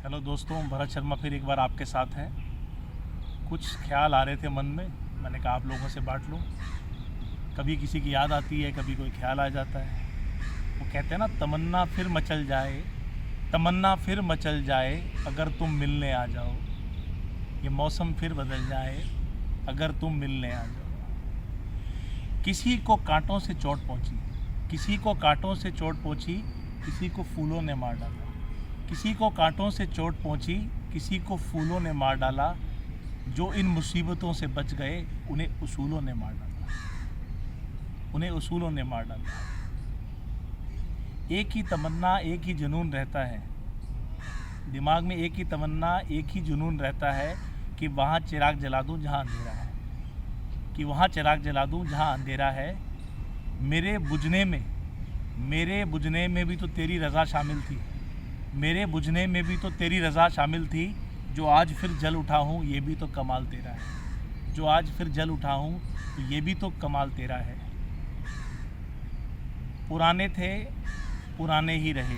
Hello दोस्तों, भरत शर्मा फिर एक बार आपके साथ हैं। कुछ ख्याल आ रहे थे मन में, मैंने कहा आप लोगों से बांट लूँ। कभी किसी की याद आती है, कभी कोई ख्याल आ जाता है। वो कहते हैं ना, तमन्ना फिर मचल जाए, तमन्ना फिर मचल जाए अगर तुम मिलने आ जाओ। ये मौसम फिर बदल जाए अगर तुम मिलने आ जाओ। किसी को कांटों से चोट पहुंची, किसी को कांटों से चोट पहुंची, किसी को फूलों ने मार डाला। किसी को कांटों से चोट पहुंची, किसी को फूलों ने मार डाला। जो इन मुसीबतों से बच गए, उन्हें उसूलों ने मार डाला, उन्हें उसूलों ने मार डाला। एक ही तमन्ना, एक ही जुनून रहता है दिमाग में, एक ही तमन्ना, एक ही जुनून रहता है कि वहाँ चिराग जला दूँ जहाँ अंधेरा है, कि वहाँ चिराग जला दूँ जहाँ अंधेरा है। मेरे बुझने में भी तो तेरी रज़ा शामिल थी, मेरे बुझने में भी तो तेरी रज़ा शामिल थी। जो आज फिर जल उठा हूँ, ये भी तो कमाल तेरा है। जो आज फिर जल उठा हूँ, तो ये भी तो कमाल तेरा है। पुराने थे, पुराने ही रहे।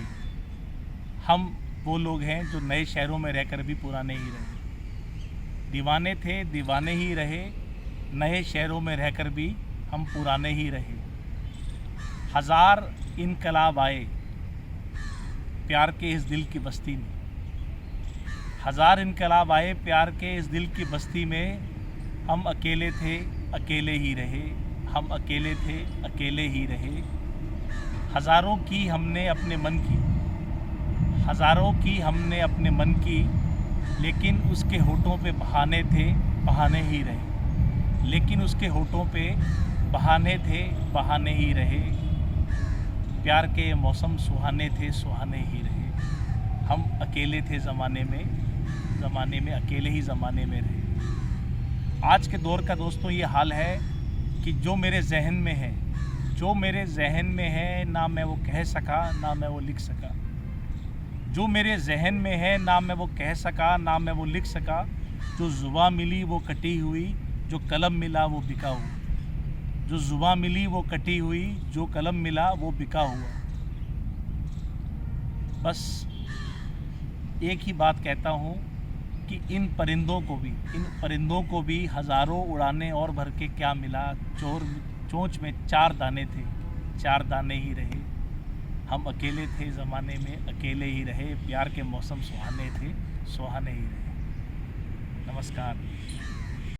हम वो लोग हैं जो नए शहरों में रहकर भी पुराने ही रहे। दीवाने थे, दीवाने ही रहे। नए शहरों में रहकर भी हम पुराने ही रहे। हज़ार इनकलाब आए प्यार के इस दिल की बस्ती में, हज़ार इनकलाब आए प्यार के इस दिल की बस्ती में। हम अकेले थे, अकेले ही रहे। हम अकेले थे, अकेले ही रहे। हज़ारों की हमने अपने मन की, हज़ारों की हमने अपने मन की, लेकिन उसके होठों पे बहाने थे, बहाने ही रहे। लेकिन उसके होठों पे बहाने थे, बहाने ही रहे। प्यार के मौसम सुहाने थे, सुहाने ही रहे। हम अकेले थे ज़माने में अकेले ही ज़माने में रहे। आज के दौर का दोस्तों ये हाल है कि जो मेरे जहन में है, जो मेरे जहन में है, ना मैं वो कह सका, ना मैं वो लिख सका। जो मेरे जहन में है, ना मैं वो कह सका, ना मैं वो लिख सका। जो ज़ुबां मिली वो कटी हुई, जो कलम मिला वो बिका हुआ। जो ज़ुबां मिली वो कटी हुई, जो कलम मिला वो बिका हुआ। बस एक ही बात कहता हूँ कि इन परिंदों को भी हज़ारों उड़ाने और भर के क्या मिला। चोंच में 4 दाने थे, 4 दाने ही रहे। हम अकेले थे ज़माने में, अकेले ही रहे। प्यार के मौसम सुहाने थे, सुहाने ही रहे। नमस्कार।